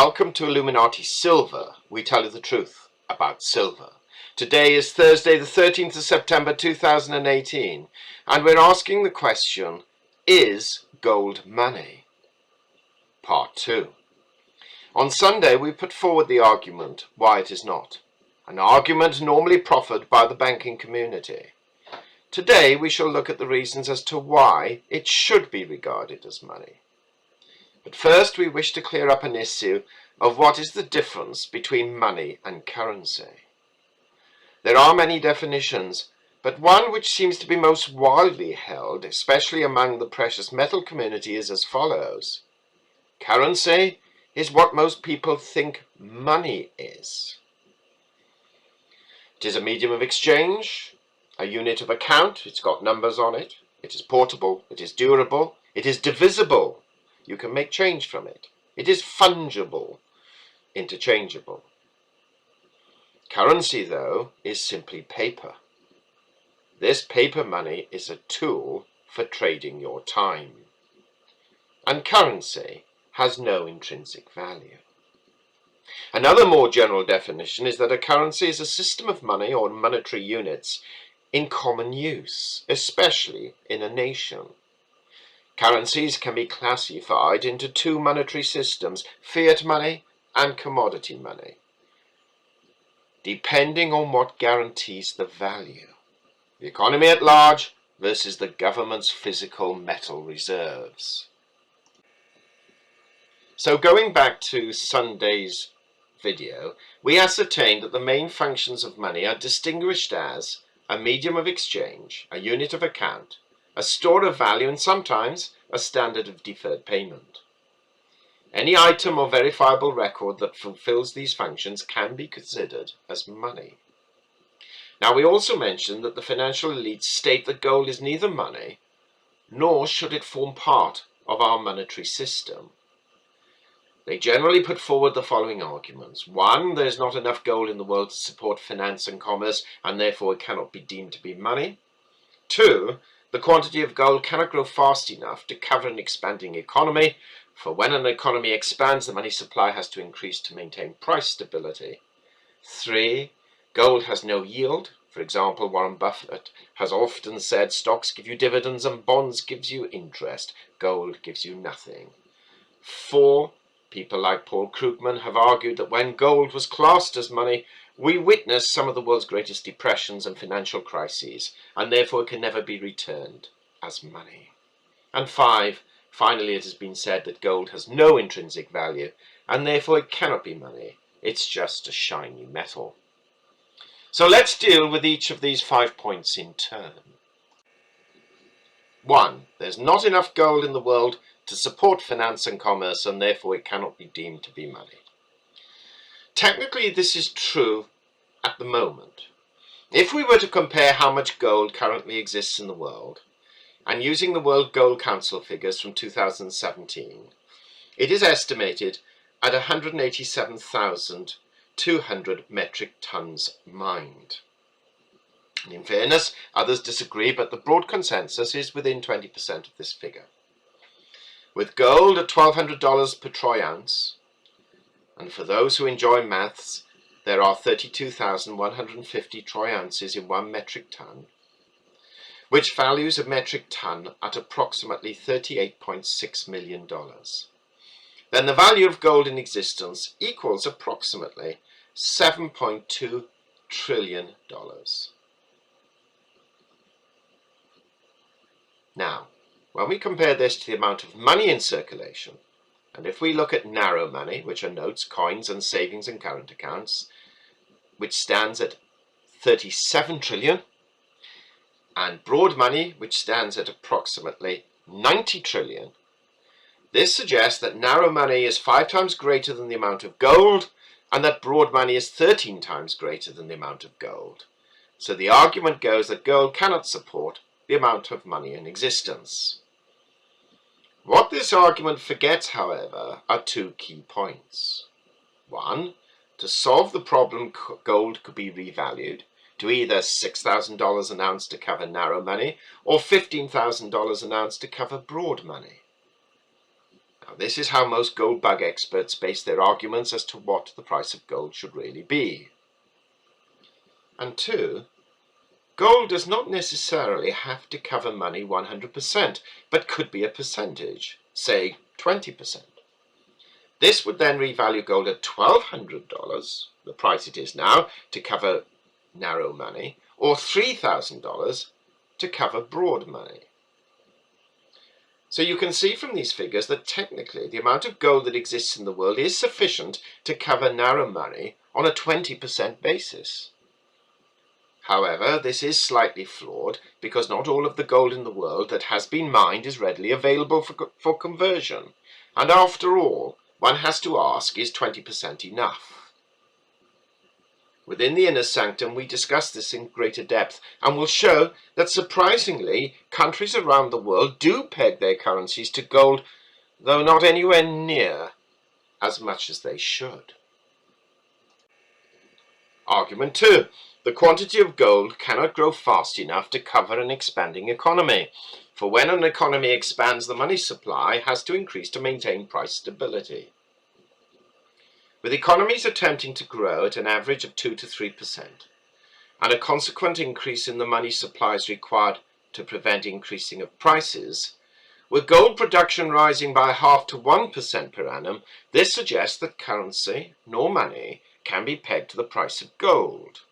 Welcome to Illuminati Silver. We tell you the truth about silver. Today is Thursday the 13th of September 2018 and we're asking the question, is gold money? Part 2. On Sunday we put forward the argument why it is not. An argument normally proffered by the banking community. Today we shall look at the reasons as to why it should be regarded as money. But first we wish to clear up an issue of what is the difference between money and currency. There are many definitions, but one which seems to be most widely held, especially among the precious metal community, is as follows. Currency is what most people think money is. It is a medium of exchange, a unit of account, it's got numbers on it, it is portable, it is durable, it is divisible. You can make change from it. It is fungible, interchangeable. Currency, though, is simply paper. This paper money is a tool for trading your time. And currency has no intrinsic value. Another more general definition is that a currency is a system of money or monetary units in common use, especially in a nation. Currencies can be classified into two monetary systems, fiat money and commodity money, depending on what guarantees the value. The economy at large versus the government's physical metal reserves. So going back to Sunday's video, we ascertained that the main functions of money are distinguished as a medium of exchange, a unit of account, a store of value, and sometimes a standard of deferred payment. Any item or verifiable record that fulfills these functions can be considered as money. Now, we also mentioned that the financial elites state that gold is neither money, nor should it form part of our monetary system. They generally put forward the following arguments. 1. There is not enough gold in the world to support finance and commerce, and therefore it cannot be deemed to be money. 2. The quantity of gold cannot grow fast enough to cover an expanding economy, for when an economy expands, the money supply has to increase to maintain price stability. 3. Gold has no yield. For example, Warren Buffett has often said stocks give you dividends and bonds gives you interest. Gold gives you nothing. 4. People like Paul Krugman have argued that when gold was classed as money, we witnessed some of the world's greatest depressions and financial crises, and therefore it can never be returned as money. And 5, finally it has been said that gold has no intrinsic value, and therefore it cannot be money. It's just a shiny metal. So let's deal with each of these 5 points in turn. 1. There's not enough gold in the world to support finance and commerce, and therefore it cannot be deemed to be money. Technically, this is true at the moment. If we were to compare how much gold currently exists in the world, and using the World Gold Council figures from 2017, it is estimated at 187,200 metric tons mined. And in fairness, others disagree, but the broad consensus is within 20% of this figure. With gold at $1,200 per troy ounce, and for those who enjoy maths, there are 32,150 troy ounces in 1 metric ton, which values a metric ton at approximately $38.6 million. Then the value of gold in existence equals approximately $7.2 trillion. Now, when we compare this to the amount of money in circulation, and if we look at narrow money, which are notes, coins, and savings and current accounts, which stands at 37 trillion, and broad money, which stands at approximately 90 trillion, this suggests that narrow money is 5 times greater than the amount of gold, and that broad money is 13 times greater than the amount of gold. So the argument goes that gold cannot support the amount of money in existence. What this argument forgets, however, are 2 key points. 1. To solve the problem, gold could be revalued to either $6,000 an ounce to cover narrow money or $15,000 an ounce to cover broad money. Now, this is how most gold bug experts base their arguments as to what the price of gold should really be. And 2, gold does not necessarily have to cover money 100%, but could be a percentage, say 20%. This would then revalue gold at $1,200, the price it is now, to cover narrow money, or $3,000 to cover broad money. So you can see from these figures that technically the amount of gold that exists in the world is sufficient to cover narrow money on a 20% basis. However, this is slightly flawed because not all of the gold in the world that has been mined is readily available for conversion. And after all, one has to ask, is 20% enough? Within the Inner Sanctum, we discuss this in greater depth and will show that surprisingly, countries around the world do peg their currencies to gold, though not anywhere near as much as they should. Argument 2. The quantity of gold cannot grow fast enough to cover an expanding economy, for when an economy expands, the money supply has to increase to maintain price stability. With economies attempting to grow at an average of 2 to 3%, and a consequent increase in the money supply is required to prevent increasing of prices, with gold production rising by 0.5 to 1% per annum, this suggests that currency, nor money, can be pegged to the price of gold.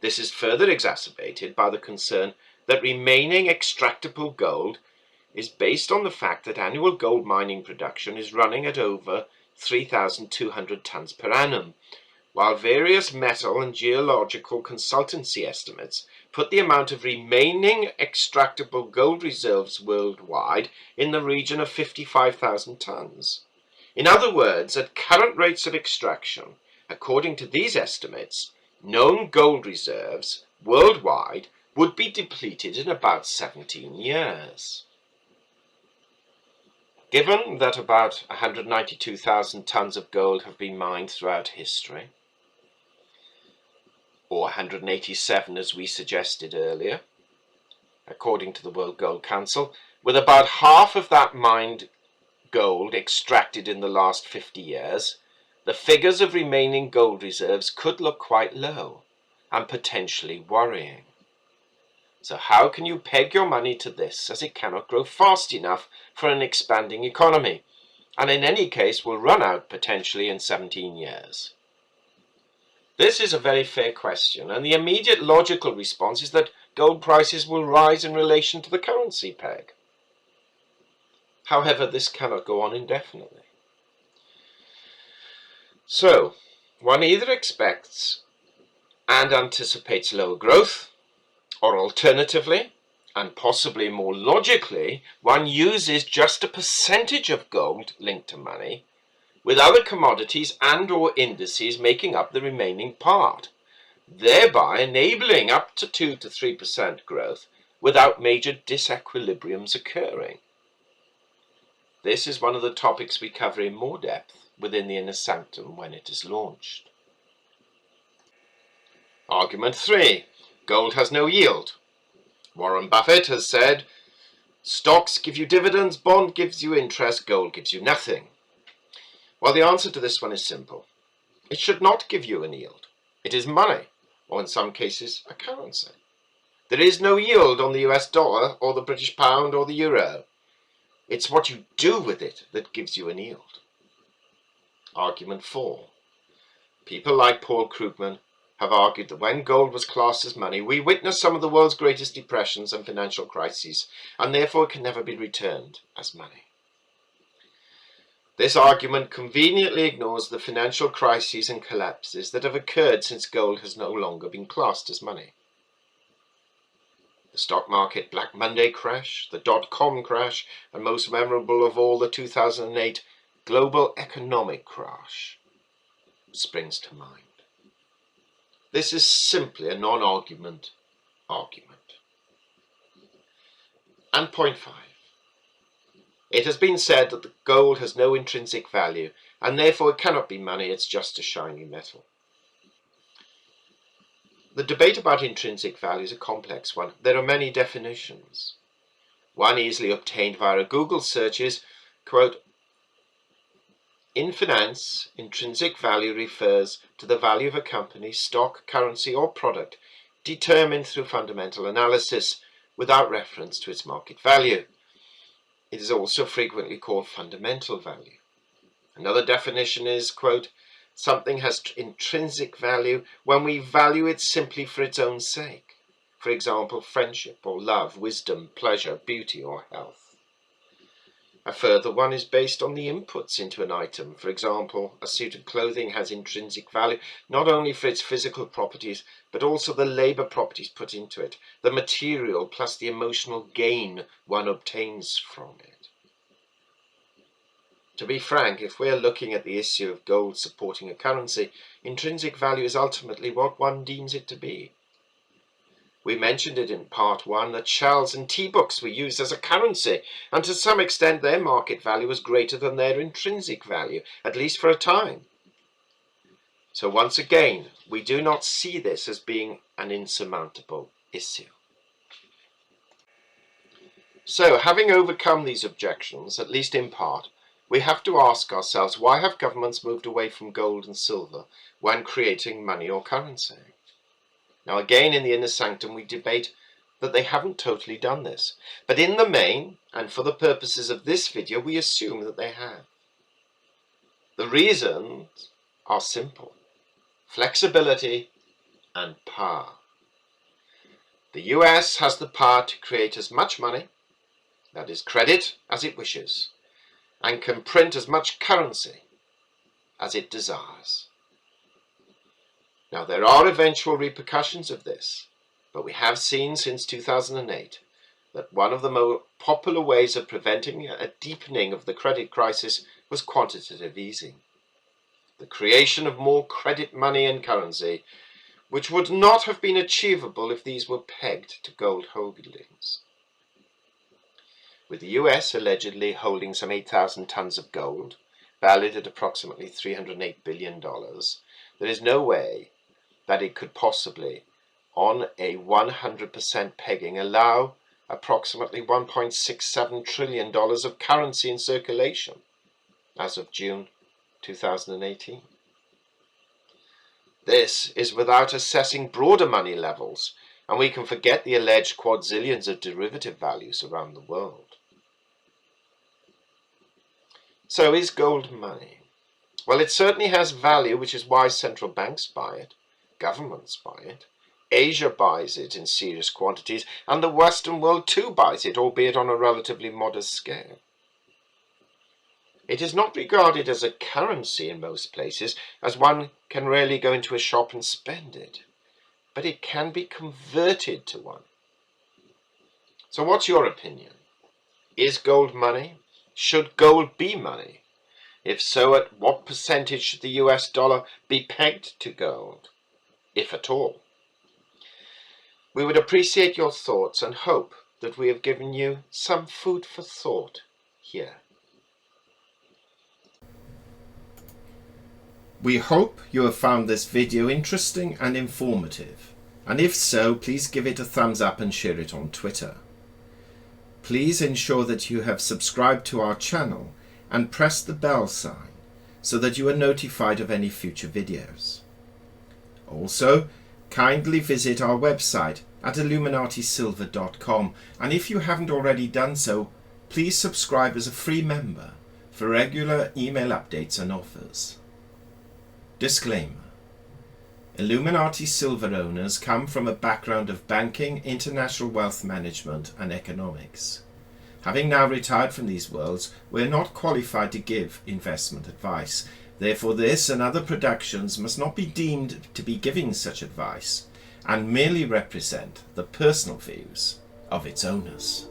This is further exacerbated by the concern that remaining extractable gold is based on the fact that annual gold mining production is running at over 3,200 tons per annum, while various metal and geological consultancy estimates put the amount of remaining extractable gold reserves worldwide in the region of 55,000 tons. In other words, at current rates of extraction, according to these estimates, known gold reserves worldwide would be depleted in about 17 years. Given that about 192,000 tons of gold have been mined throughout history, or 187 as we suggested earlier, according to the World Gold Council, with about half of that mined gold extracted in the last 50 years, the figures of remaining gold reserves could look quite low and potentially worrying. So how can you peg your money to this, as it cannot grow fast enough for an expanding economy, and in any case will run out potentially in 17 years? This is a very fair question, and the immediate logical response is that gold prices will rise in relation to the currency peg. However, this cannot go on indefinitely. So, one either expects and anticipates lower growth, or alternatively, and possibly more logically, one uses just a percentage of gold linked to money, with other commodities and or indices making up the remaining part, thereby enabling up to 2 to 3% growth without major disequilibriums occurring. This is one of the topics we cover in more depth within the Inner Sanctum when it is launched. Argument 3. Gold has no yield. Warren Buffett has said, stocks give you dividends, bond gives you interest, gold gives you nothing. Well, the answer to this one is simple. It should not give you an yield. It is money, or in some cases, a currency. There is no yield on the US dollar, or the British pound, or the euro. It's what you do with it that gives you an yield. Argument 4. People like Paul Krugman have argued that when gold was classed as money, we witnessed some of the world's greatest depressions and financial crises, and therefore it can never be returned as money. This argument conveniently ignores the financial crises and collapses that have occurred since gold has no longer been classed as money. The stock market Black Monday crash, the dot-com crash, and most memorable of all, the 2008 global economic crash springs to mind. This is simply a non-argument argument. And point 5. It has been said that the gold has no intrinsic value, and therefore it cannot be money, it's just a shiny metal. The debate about intrinsic value is a complex one. There are many definitions. One easily obtained via a Google search is, quote, In finance, intrinsic value refers to the value of a company's stock, currency, or product determined through fundamental analysis without reference to its market value. It is also frequently called fundamental value. Another definition is, quote, something has intrinsic value when we value it simply for its own sake. For example, friendship or love, wisdom, pleasure, beauty, or health. A further one is based on the inputs into an item. For example, a suit of clothing has intrinsic value not only for its physical properties, but also the labor properties put into it, the material plus the emotional gain one obtains from it. To be frank, if we're looking at the issue of gold supporting a currency, intrinsic value is ultimately what one deems it to be. We mentioned it in part 1 that shells and tea books were used as a currency, and to some extent their market value was greater than their intrinsic value, at least for a time. So once again, we do not see this as being an insurmountable issue. So, having overcome these objections, at least in part, we have to ask ourselves, why have governments moved away from gold and silver when creating money or currency? Now again, in the inner sanctum, we debate that they haven't totally done this. But in the main, and for the purposes of this video, we assume that they have. The reasons are simple: flexibility and power. The US has the power to create as much money, that is credit, as it wishes, and can print as much currency as it desires. Now, there are eventual repercussions of this, but we have seen since 2008 that one of the more popular ways of preventing a deepening of the credit crisis was quantitative easing. The creation of more credit money and currency, which would not have been achievable if these were pegged to gold holdings. With the US allegedly holding some 8,000 tons of gold, valued at approximately $308 billion, there is no way that it could possibly, on a 100% pegging, allow approximately $1.67 trillion of currency in circulation as of June 2018. This is without assessing broader money levels, and we can forget the alleged quadzillions of derivative values around the world. So is gold money? Well, it certainly has value, which is why central banks buy it. Governments buy it, Asia buys it in serious quantities, and the Western world too buys it, albeit on a relatively modest scale. It is not regarded as a currency in most places, as one can rarely go into a shop and spend it, but it can be converted to one. So what's your opinion? Is gold money? Should gold be money? If so, at what percentage should the US dollar be pegged to gold, if at all? We would appreciate your thoughts and hope that we have given you some food for thought here. We hope you have found this video interesting and informative, and if so, please give it a thumbs up and share it on Twitter. Please ensure that you have subscribed to our channel and press the bell sign so that you are notified of any future videos. Also, kindly visit our website at illuminatisilver.com, and if you haven't already done so, please subscribe as a free member for regular email updates and offers. Disclaimer: Illuminati Silver owners come from a background of banking, international wealth management and economics. Having now retired from these worlds, we are not qualified to give investment advice. Therefore, this and other productions must not be deemed to be giving such advice, and merely represent the personal views of its owners.